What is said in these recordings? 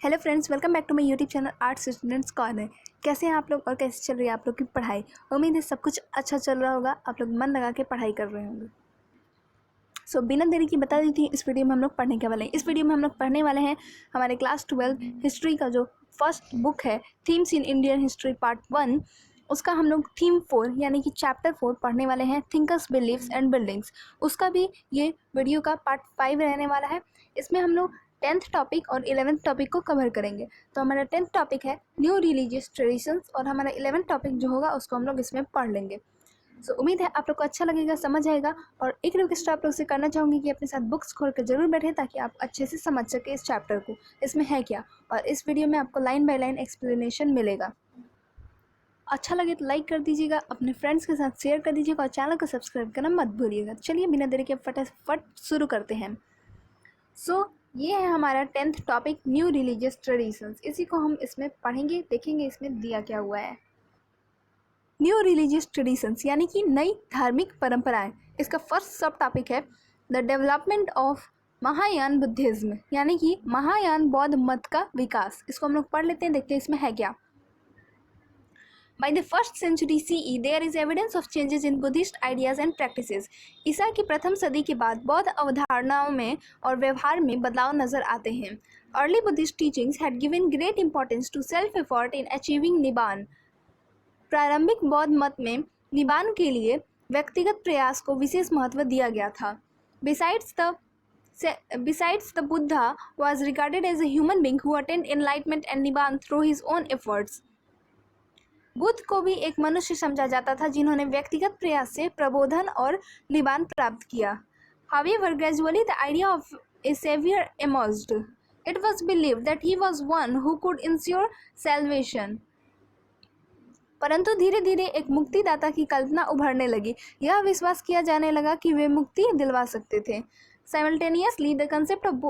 Hello friends, welcome back to my YouTube channel arts students corner. कैसे हैं आप लोग और कैसे चल रही है आप लोग की पढ़ाई। उम्मीद है सब कुछ अच्छा चल रहा होगा, आप लोग मन लगा के पढ़ाई कर रहे होंगे। बिना देरी की बता दी थी, इस वीडियो में हम लोग पढ़ने के वाले हैं। इस वीडियो में हम लोग पढ़ने वाले हैं हमारे क्लास 12 हिस्ट्री का जो फर्स्ट बुक है, themes in Indian history part 1, उसका हम लोग थीम 4 यानी कि चैप्टर 4 पढ़ने वाले हैं, थिंकर्स बिलीव्स एंड बिल्डिंग्स। उसका भी ये वीडियो का पार्ट 5 रहने वाला है। इसमें हम लोग 10th टॉपिक और 11th टॉपिक को कवर करेंगे। तो हमारा 10th टॉपिक है न्यू रिलीजियस ट्रेडिशंस और हमारा 11th टॉपिक जो होगा उसको हम लोग इसमें पढ़ लेंगे। उम्मीद है आप लोग को अच्छा लगेगा, समझ आएगा। और एक रिक्वेस्ट आप लोग से करना चाहूँगी कि अपने साथ बुक्स खोल कर जरूर बैठे ताकि आप अच्छे से समझ सके इस चैप्टर को, इसमें है क्या। और इस वीडियो में आपको लाइन बाय लाइन एक्सप्लेनेशन मिलेगा। अच्छा लगे तो लाइक कर दीजिएगा, अपने फ्रेंड्स के साथ शेयर कर दीजिएगा और चैनल को सब्सक्राइब करना मत भूलिएगा। चलिए बिना देरी के फटाफट शुरू करते हैं। ये है हमारा 10th topic, new religious traditions. इसी को हम इसमें पढ़ेंगे, देखेंगे इसमें दिया क्या हुआ है। न्यू रिलीजियस ट्रेडिशंस यानी कि नई धार्मिक परंपराएं। इसका फर्स्ट सब टॉपिक है the development of Mahayana Buddhism यानी कि महायान बौद्ध मत का विकास। इसको हम लोग पढ़ लेते हैं, देखते हैं इसमें है क्या। By the 1st century CE, there is evidence of changes in Buddhist ideas and practices. ईसा की प्रथम सदी के बाद बौद्ध अवधारणाओं में और व्यवहार में बदलाव नजर आते हैं। Early Buddhist teachings had given great importance to self-effort in achieving Nibbana. प्रारंभिक बौद्ध मत में निब्बान के लिए व्यक्तिगत प्रयास को विशेष महत्व दिया गया था। Besides, the Buddha was regarded as a human being who attained enlightenment and Nibbana through his own efforts. Buddha को भी एक मनुष्य समझा जाता था जिन्होंने व्यक्तिगत प्रयास से प्रबोधन और निब्बान प्राप्त किया। However, gradually the idea of a savior emerged. It was believed that he was one who could ensure salvation. परंतु धीरे धीरे एक मुक्तिदाता की कल्पना उभरने लगी। यह विश्वास किया जाने लगा कि वे मुक्ति दिलवा सकते थे। Simultaneously, the concept of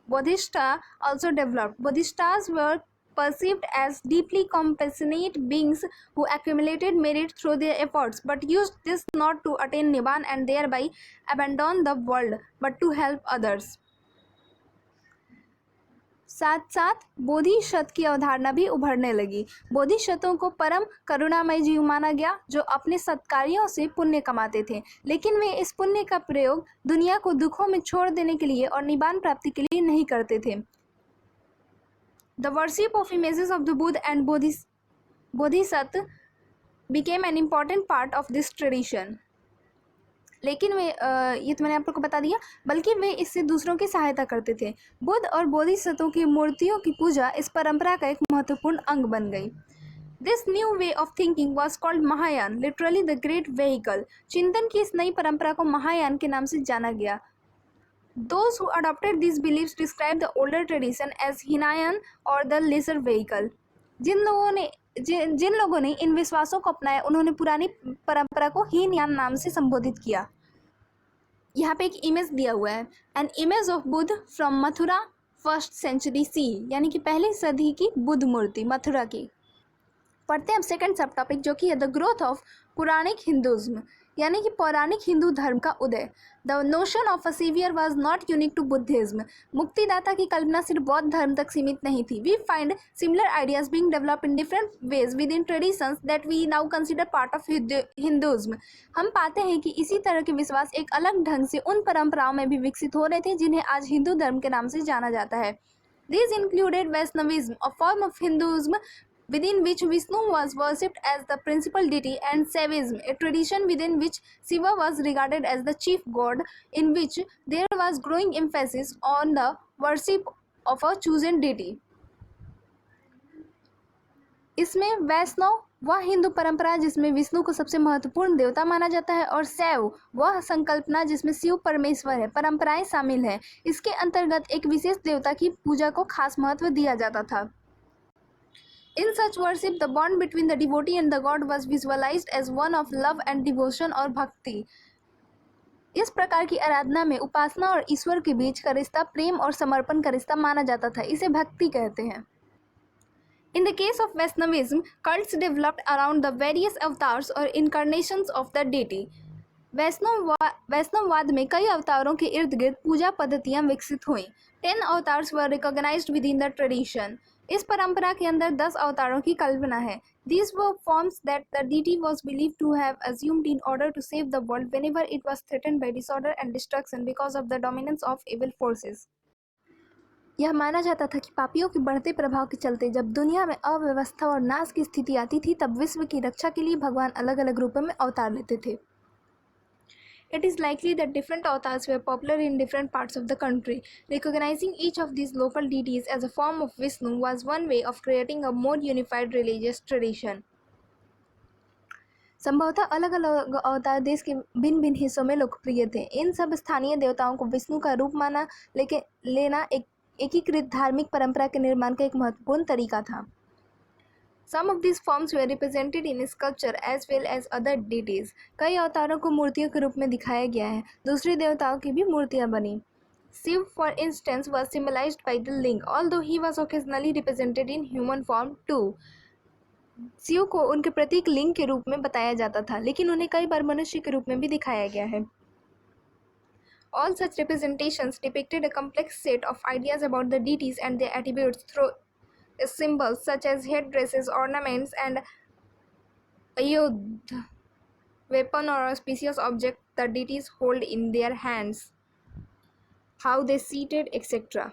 Bodhisattva also developed. Bodhisattvas were perceived as deeply compassionate beings who accumulated merit through their efforts, but used this not to attain Nibbana and thereby abandon the world, but to help others. साथ साथ बोधिसत्व की अवधारणा भी उभरने लगी। बोधिसत्वों को परम करुणामय जीव माना गया जो अपने सत्कार्यों से पुण्य कमाते थे, लेकिन वे इस पुण्य का प्रयोग दुनिया को दुखों में छोड़ देने के लिए और निब्बान प्राप्ति के लिए नहीं करते थे। The worship of images of the Buddha and Bodhisattva became an important part of this tradition. लेकिन वे ये तो मैंने आप लोग को बता दिया, बल्कि वे इससे दूसरों की सहायता करते थे। बुद्ध और बोधिसत्वों की मूर्तियों की पूजा इस परंपरा का एक महत्वपूर्ण अंग बन गई। This new way of thinking was called Mahayana, literally the great vehicle. चिंतन की इस नई परंपरा को महायान के नाम से जाना गया। Those who adopted these beliefs describe the older tradition as Hinayan or the lesser vehicle. जिन लोगों ने इन विश्वासों को अपनाया उन्होंने पुरानी परंपरा को हीनयान नाम से संबोधित किया। यहाँ पे एक इमेज दिया हुआ है, an image of Buddha from Mathura 1st century CE यानी कि पहली सदी की बुद्ध मूर्ति मथुरा की। पढ़ते हैं अब सेकंड सब टॉपिक जो कि है the growth of Puranic Hinduism यानी कि पौराणिक हिंदू धर्म का उदय। The notion of a saviour was not unique to Buddhism. मुक्तिदाता की कल्पना सिर्फ बौद्ध धर्म तक सीमित नहीं थी। We find similar ideas being develop in different ways within traditions that we now consider part of Hinduism. हम पाते हैं कि इसी तरह के विश्वास एक अलग ढंग से उन परंपराओं में भी विकसित हो रहे थे जिन्हें आज हिंदू धर्म के नाम से जाना जाता है। These included Vaishnavism, a form of Hinduism within which Vishnu was worshipped as the principal deity, and Shaivism, a tradition within which Shiva was regarded as the chief god, in which there was growing emphasis on the worship of a chosen deity. इसमें वैष्णव वह हिंदू परंपरा जिसमें विष्णु को सबसे महत्वपूर्ण देवता माना जाता है और शैव वह संकल्पना जिसमें शिव परमेश्वर है परंपराएं शामिल हैं। इसके अंतर्गत एक विशेष देवता की पूजा को खास महत्व दिया जाता था। In such worship, the bond between the devotee and the god was visualized as one of love and devotion और भक्ति। इस प्रकार की आराधना में उपासना और ईश्वर के बीच का रिश्ता प्रेम और समर्पण का रिश्ता माना जाता था। इसे भक्ति कहते हैं। In the case of Vaishnavism, cults developed around the various avatars or incarnations of the deity. वैष्णववाद में कई अवतारों के इर्द गिर्द पूजा पद्धतियां विकसित हुईं। 10 avatars were recognised within the tradition. इस परंपरा के अंदर 10 अवतारों की कल्पना है। These were forms that the deity was believed to have assumed in order to save the world whenever it was threatened by disorder and destruction because of the dominance of evil forces. यह माना जाता था कि पापियों के बढ़ते प्रभाव के चलते जब दुनिया में अव्यवस्था और नाश की स्थिति आती थी तब विश्व की रक्षा के लिए भगवान अलग अलग रूपों में अवतार लेते थे। It is likely that different avatars were popular in different parts of the country. Recognizing each of these local deities as a form of Vishnu was one way of creating a more unified religious tradition. संभवतः अलग अलग अवतार देश के भिन्न भिन्न हिस्सों में लोकप्रिय थे। इन सब स्थानीय देवताओं को विष्णु का रूप माना लेना एक एकीकृत धार्मिक परंपरा के निर्माण का एक महत्वपूर्ण तरीका था। Some of these forms were represented in sculpture as well as other deities. कई अवतारों को मूर्तियों के रूप में दिखाया गया है, दूसरे देवताओं की भी मूर्तियां बनी। Shiv, for instance, was symbolized by the ling, although he was occasionally represented in human form too. Shiv को उनके प्रतीक लिंग के रूप में बताया जाता था, लेकिन उन्हें कई बार मनुष्य के रूप में भी दिखाया गया है। All such representations depicted a complex set of ideas about the deities and their attributes through symbols such as headdresses, ornaments, and ayodh, weapon or auspicious object the deities hold in their hands, how they seated, etc.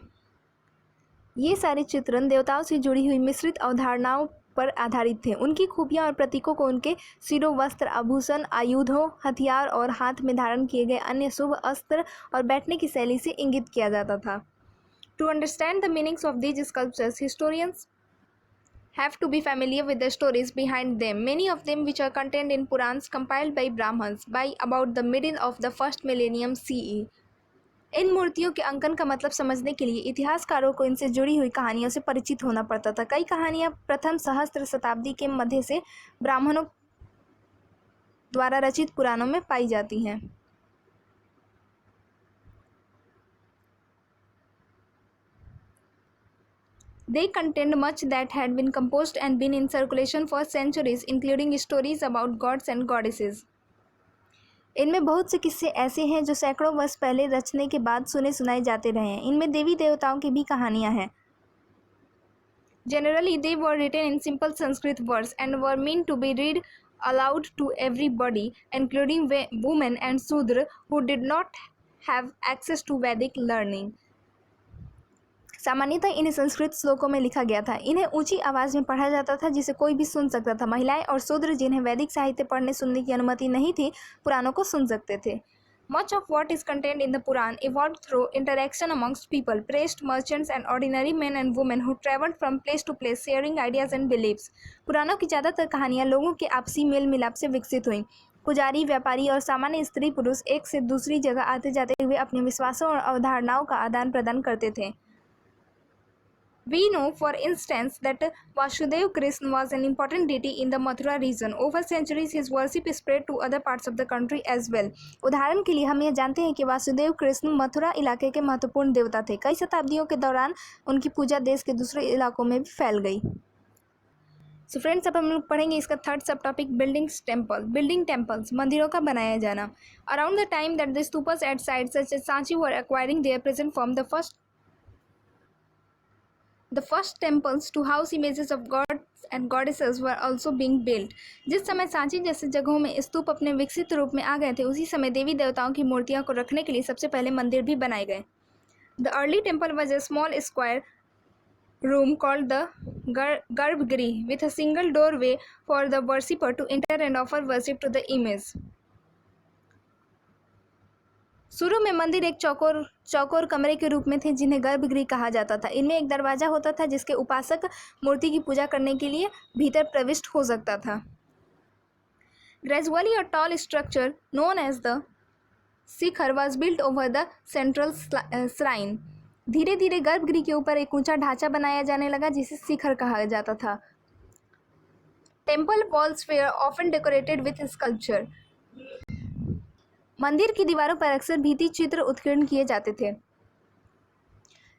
ये सारे चित्रण देवताओं से जुड़ी हुई मिश्रित अवधारणाओं पर आधारित थे। उनकी खूबियां और प्रतीकों को उनके सिरों, वस्त्र, आभूषण, आयुधों, हथियार और हाथ में धारण किए गए अन्य शुभ अस्त्र और बैठने की शैली से इंगित किया जाता था। To understand the meanings of these sculptures, historians have to be familiar with the stories behind them, many of them which are contained in Purans compiled by Brahmins by about the middle of the first millennium CE. इन मूर्तियों के अंकन का मतलब समझने के लिए इतिहासकारों को इनसे जुड़ी हुई कहानियों से परिचित होना पड़ता था। कई कहानियाँ प्रथम सहस्त्र शताब्दी के मध्य से ब्राह्मणों द्वारा रचित पुराणों में पाई जाती हैं। They contained much that had been composed and been in circulation for centuries, including stories about gods and goddesses. इनमें बहुत से किस्से ऐसे हैं जो सैकड़ों वर्ष पहले रचने के बाद सुने सुनाए जाते रहे हैं। इनमें देवी देवताओं की भी कहानियां हैं। Generally, they were written in simple Sanskrit words and were meant to be read aloud to everybody, including women and Sudra who did not have access to Vedic learning. सामान्यतः इन्हें संस्कृत श्लोकों में लिखा गया था। इन्हें ऊंची आवाज़ में पढ़ा जाता था जिसे कोई भी सुन सकता था। महिलाएं और शूद्र जिन्हें वैदिक साहित्य पढ़ने सुनने की अनुमति नहीं थी, पुराणों को सुन सकते थे। Much of what is contained in the Puran evolved through interaction amongst people, priests, merchants, and ordinary men and women who traveled from place to place, sharing ideas and beliefs. पुराणों की ज़्यादातर कहानियाँ लोगों के आपसी मेल मिलाप से विकसित हुईं। पुजारी, व्यापारी और सामान्य स्त्री पुरुष एक से दूसरी जगह आते जाते हुए अपने विश्वासों और अवधारणाओं का आदान प्रदान करते थे। We know, for instance, that Vasudev Krishna was an important deity in the Mathura region. Over centuries, his worship spread to other parts of the country as well. उदाहरण के लिए हम यह जानते हैं कि वासुदेव कृष्ण मथुरा इलाके के महत्वपूर्ण देवता थे। कई शताब्दियों के दौरान उनकी पूजा देश के दूसरे इलाकों में भी फैल गई। सो फ्रेंड्स, अब हम लोग पढ़ेंगे इसका थर्ड सब टॉपिक बिल्डिंग टेम्पल्स, मंदिरों का बनाया जाना। Around the time that the stupas at sites such as Sanchi were acquiring their present form, The first temples to house images of gods and goddesses were also being built. जिस समय सांची जैसे जगहों में स्तूप अपने विकसित रूप में आ गए थे, उसी समय देवी देवताओं की मूर्तियों को रखने के लिए सबसे पहले मंदिर भी बनाए गए। The early temple was a small square room called the Garbhagriha with a single doorway for the worshipper to enter and offer worship to the image. शुरू में मंदिर एक चौकोर कमरे के रूप में थे जिन्हें गर्भगृह कहा जाता था। इनमें एक दरवाजा होता था जिसके उपासक मूर्ति की पूजा करने के लिए भीतर प्रविष्ट हो सकता था। Gradually, a tall structure known as the Shikhar was built over the central shrine. धीरे धीरे गर्भगृह के ऊपर एक ऊंचा ढांचा बनाया जाने लगा जिसे शिखर कहा जाता था। Temple walls were often decorated with sculpture. मंदिर की दीवारों पर अक्सर भित्ति चित्र उत्कीर्ण किए जाते थे।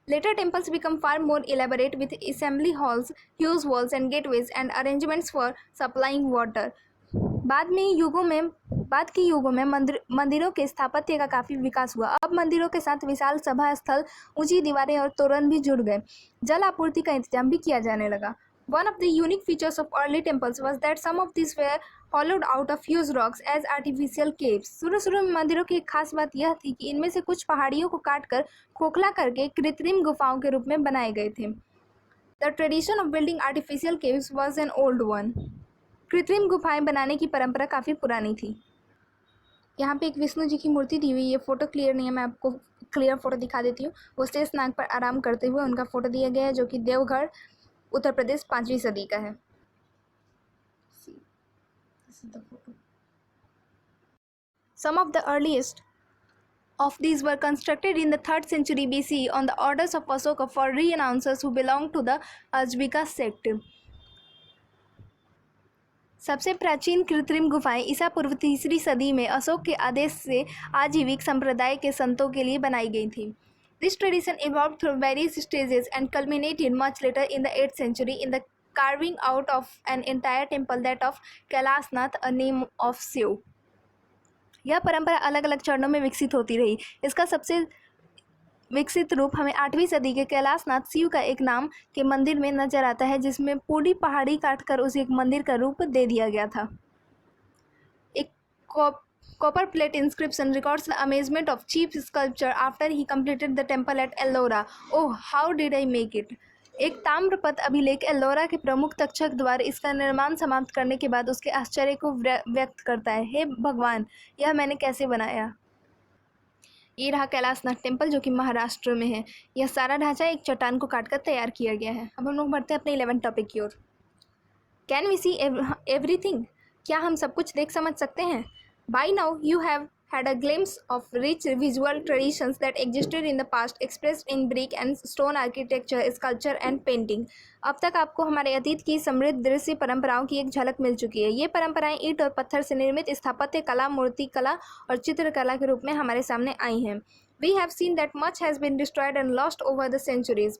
Later temples become far more elaborate with assembly halls, huge walls and gateways and arrangements for supplying water. बाद में युगों में बाद के युगों में मंदिरों के स्थापत्य का काफ़ी विकास हुआ। अब मंदिरों के साथ विशाल सभा स्थल, ऊंची दीवारें और तोरण भी जुड़ गए। जल आपूर्ति का इंतजाम भी किया जाने लगा। One of the unique features of early temples was that some of these were hollowed out of huge rocks as artificial caves. शुरू में मंदिरों की एक खास बात यह थी कि इनमें से कुछ पहाड़ियों को काटकर खोखला करके कृत्रिम गुफाओं के रूप में बनाए गए थे। The tradition of building artificial caves was an old one. कृत्रिम गुफाएं बनाने की परंपरा काफ़ी पुरानी थी। यहाँ पे एक विष्णु जी की मूर्ति दी हुई, ये फोटो क्लियर नहीं है, मैं आपको क्लियर फोटो दिखा देती हूँ। वो शेष नाग पर आराम करते हुए उनका फोटो दिया गया है, जो कि देवघर उत्तर प्रदेश 5वीं सदी का है। Some of the earliest of these were constructed in the 3rd century BCE on the orders of Asoka for renouncers who belonged to the Ajvika sect. सबसे प्राचीन कृत्रिम गुफाएं ईसा पूर्व 3री सदी में अशोक के आदेश से आजीविक संप्रदाय के संतों के लिए बनाई गई थी। This tradition evolved through various stages and culminated much later in the 8th century in the carving out of an entire temple, that of Kailasnath, a name of Shiv. यह परंपरा अलग अलग चरणों में विकसित होती रही। इसका सबसे विकसित रूप हमें 8वीं सदी के कैलाशनाथ शिव का एक नाम के मंदिर में नजर आता है, जिसमें पूरी पहाड़ी काटकर उसे एक मंदिर का रूप दे दिया गया था। एक copper plate inscription records the amazement of chief sculptor after he completed the temple at Ellora. Oh, how did I make it? एक ताम्रपत्र अभिलेख एल्लोरा के प्रमुख तक्षक द्वारा इसका निर्माण समाप्त करने के बाद उसके आश्चर्य को व्यक्त करता है। हे भगवान, यह मैंने कैसे बनाया। ये रहा कैलाशनाथ टेम्पल, जो कि महाराष्ट्र में है। यह सारा ढांचा एक चट्टान को काटकर तैयार किया गया है। अब हम लोग बढ़ते हैं अपने 11th टॉपिक की ओर। Can we see everything? क्या हम सब कुछ देख समझ सकते हैं? By now you have had a glimpse of rich visual traditions that existed in the past, expressed in brick and stone architecture, sculpture and painting. अब तक आपको हमारे अतीत की समृद्ध दृश्य परंपराओं की एक झलक मिल चुकी है। ये परंपराएं ईंट और पत्थर से निर्मित स्थापत्य कला, मूर्ति कला और चित्रकला के रूप में हमारे सामने आई हैं। We have seen that much has been destroyed and lost over the centuries.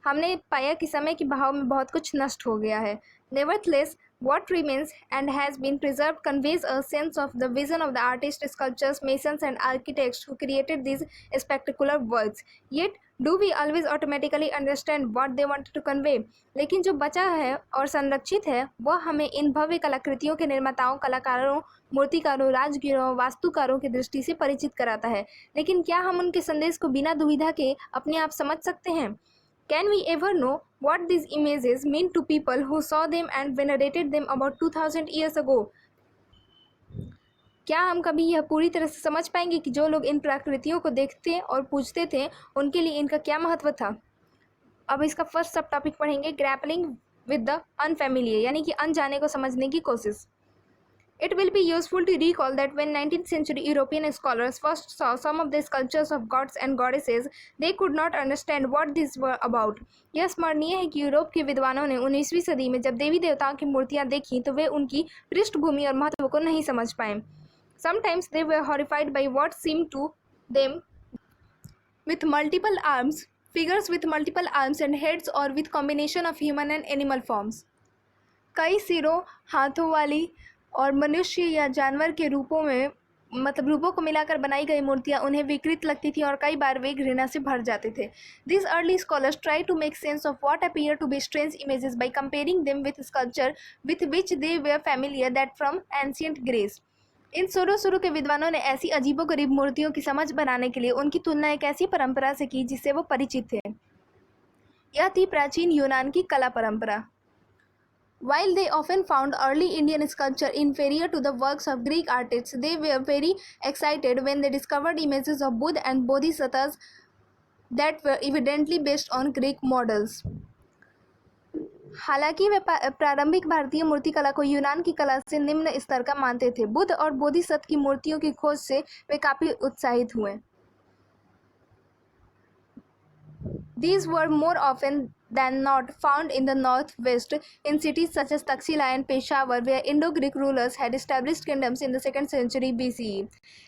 हमने पाया कि समय के बहाव में बहुत कुछ नष्ट हो गया है। Nevertheless, what remains and has been preserved conveys a sense of the vision of the artists, sculptors, masons and architects who created these spectacular works. Yet, do we always automatically understand what they wanted to convey? लेकिन जो बचा है और संरक्षित है, वह हमें इन भव्य कलाकृतियों के निर्माताओं, कलाकारों, मूर्तिकारों, राजगीरों, वास्तुकारों की दृष्टि से परिचित कराता है। लेकिन क्या हम उनके संदेश को बिना दुविधा के अपने आप समझ सकते हैं? Can we ever know what these images mean to people who saw them and venerated them about 2000 years ago? क्या हम कभी यह पूरी तरह से समझ पाएंगे कि जो लोग इन प्रकृतियों को देखते और पूजते थे, उनके लिए इनका क्या महत्व था? अब इसका फर्स्ट सब टॉपिक पढ़ेंगे, ग्रैपलिंग विद द अनफैमिलियर, यानी कि अनजाने को समझने की कोशिश। It will be useful to recall that when 19th century European scholars first saw some of the sculptures of gods and goddesses, they could not understand what these were about. यह स्मरणीय है कि यूरोप के विद्वानों ने 19वीं सदी में जब देवी देवताओं की मूर्तियां देखीं तो वे उनकी पृष्ठभूमि और महत्व को नहीं समझ पाए। Sometimes they were horrified by what seemed to them with multiple arms, figures with multiple arms and heads, or with combination of human and animal forms. कई सिरों, हाथों वाली और मनुष्य या जानवर के रूपों को मिलाकर बनाई गई मूर्तियां उन्हें विकृत लगती थी और कई बार वे घृणा से भर जाते थे। These early scholars try to make sense of what appear to be strange images by comparing them with sculpture with which they were familiar, that from ancient Greece. इन शुरू के विद्वानों ने ऐसी अजीबोगरीब मूर्तियों की समझ बनाने के लिए उनकी तुलना एक ऐसी परंपरा से की जिससे वो परिचित थे। यह थी प्राचीन यूनान की कला परंपरा। While they often found early Indian sculpture inferior to the works of Greek artists, they were very excited when they discovered images of Buddha and Bodhisattvas that were evidently based on Greek models. हालांकि वे प्रारंभिक भारतीय मूर्तिकला को यूनान की कला से निम्न स्तर का मानते थे, बुद्ध और बोधिसत्व की मूर्तियों की खोज से वे काफी उत्साहित हुए। These were more often than not found in the northwest, in cities such as Taxila and Peshawar, where Indo-Greek rulers had established kingdoms in the 2nd century BCE.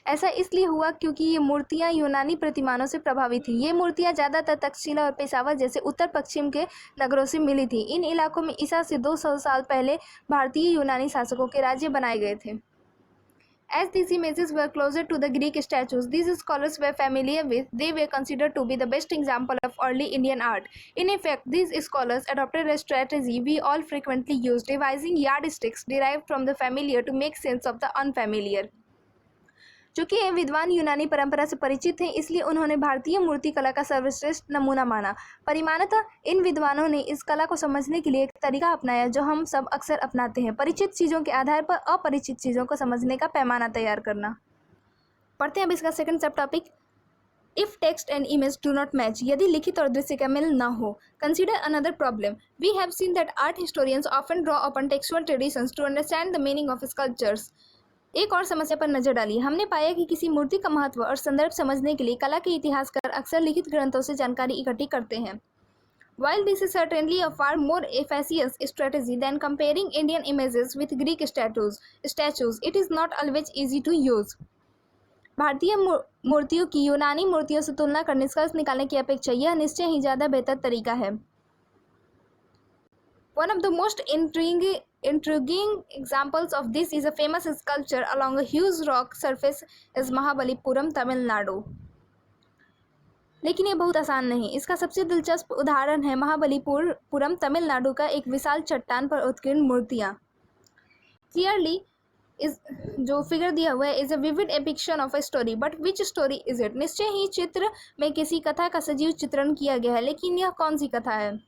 ऐसा इसलिए हुआ क्योंकि ये मूर्तियाँ यूनानी प्रतिमानों से प्रभावित थीं। ये मूर्तियाँ ज़्यादातर तक्षशिला और पेशावर जैसे उत्तर पश्चिम के नगरों से मिली थीं। इन इलाकों में ईसा से 200 साल पहले भारतीय यूनानी शासकों के राज्य बनाए गए थे। As these images were closer to the Greek statues these scholars were familiar with, they were considered to be the best example of early Indian art. In effect, these scholars adopted a strategy we all frequently use, devising yardsticks derived from the familiar to make sense of the unfamiliar. चूंकि ये विद्वान यूनानी परंपरा से परिचित हैं इसलिए उन्होंने भारतीय मूर्ति कला का सर्वश्रेष्ठ नमूना माना। परिमाणतः इन विद्वानों ने इस कला को समझने के लिए एक तरीका अपनाया जो हम सब अक्सर अपनाते हैं, परिचित चीज़ों के आधार पर अपरिचित चीज़ों को समझने का पैमाना तैयार करना। पढ़ते हैं अब इसका second sub topic, if text and image do not match, यदि लिखित और दृश्य का मेल न हो। Consider another problem, we have seen that art historians often draw upon textual traditions to understand the meaning of sculptures. एक और समस्या पर नजर डाली, हमने पाया कि किसी मूर्ति का महत्व और संदर्भ समझने के लिए कला के इतिहासकार अक्सर लिखित ग्रंथों से जानकारी इकट्ठी करते हैं। While this is certainly a far more efficacious strategy than comparing Indian images with Greek statues, it is not always easy to use. भारतीय मूर्तियों की यूनानी मूर्तियों से तुलना कर निष्कर्ष निकालने की अपेक्षा यह निश्चय ही ज़्यादा बेहतर तरीका है। One of the most intriguing examples of this is a famous sculpture along a huge rock surface is Mahabalipuram, Tamil Nadu. लेकिन ये बहुत आसान नहीं। इसका सबसे दिलचस्प उदाहरण है महाबलीपुरम, तमिलनाडु का एक विशाल चट्टान पर उत्कीर्ण मूर्तियाँ। क्लियरली इस जो फिगर दिया हुआ है is a vivid depiction of a story, but which story is it? निश्चय ही चित्र में किसी कथा का सजीव चित्रण किया गया है, लेकिन यह कौन सी कथा है?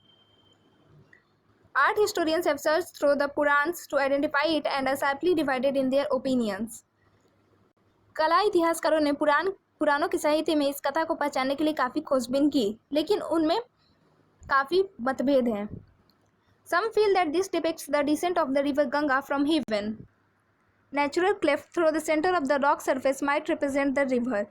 Art historians have searched through the Purans to identify it and are sharply divided in their opinions. कला इतिहासकारों ने पुराणों के साहित्य में इस कथा को पहचानने के लिए काफ़ी खोजबीन की, लेकिन उनमें काफ़ी मतभेद हैं। Some feel that this depicts the descent of the river Ganga from heaven. Natural cleft through the center of the rock surface might represent the river.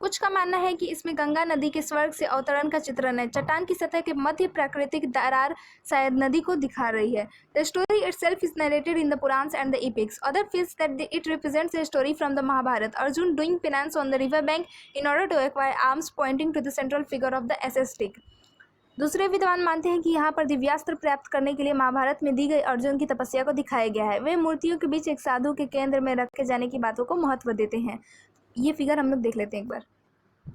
कुछ का मानना है कि इसमें गंगा नदी के स्वर्ग से अवतरण का चित्रण है। चट्टान की सतह के मध्य प्राकृतिक दरार शायद नदी को दिखा रही है। The story itself is narrated in the Purans and the epics. Other feels that it represents a story from the Mahabharata. Arjun doing penance on the river bank in order to acquire arms, pointing to the central figure of the SS stick. दूसरे विद्वान मानते हैं कि यहाँ पर दिव्यास्त्र प्राप्त करने के लिए महाभारत में दी गई अर्जुन की तपस्या को दिखाया गया है। वे मूर्तियों के बीच एक साधु के केंद्र में रखे जाने की बातों को महत्व देते हैं। ये फिगर हम लोग देख लेते हैं एक बार।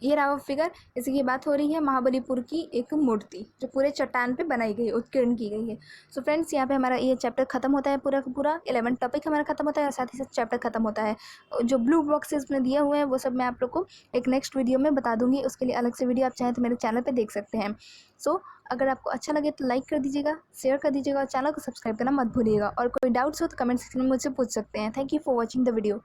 ये रहा फिगर, इसी की बात हो रही है महाबलीपुर की एक मूर्ति जो पूरे चट्टान पे बनाई गई, उत्कीर्ण की गई है। सो फ्रेंड्स, यहाँ पे हमारा ये चैप्टर खत्म होता है, पूरा पूरा 11 टॉपिक हमारा खत्म होता है और साथ ही साथ चैप्टर खत्म होता है। जो ब्लू बॉक्सेस में दिए हुए हैं वो सब मैं आप लोग को एक नेक्स्ट वीडियो में बता दूंगी, उसके लिए अलग से वीडियो आप चाहें तो मेरे चैनल पर देख सकते हैं। सो अगर आपको अच्छा लगे तो लाइक कर दीजिएगा, शेयर कर दीजिएगा और चैनल को सब्सक्राइब करना मत भूलिएगा। और कोई डाउट्स हो तो कमेंट सेक्शन में मुझसे पूछ सकते हैं। Thank you for watching the video.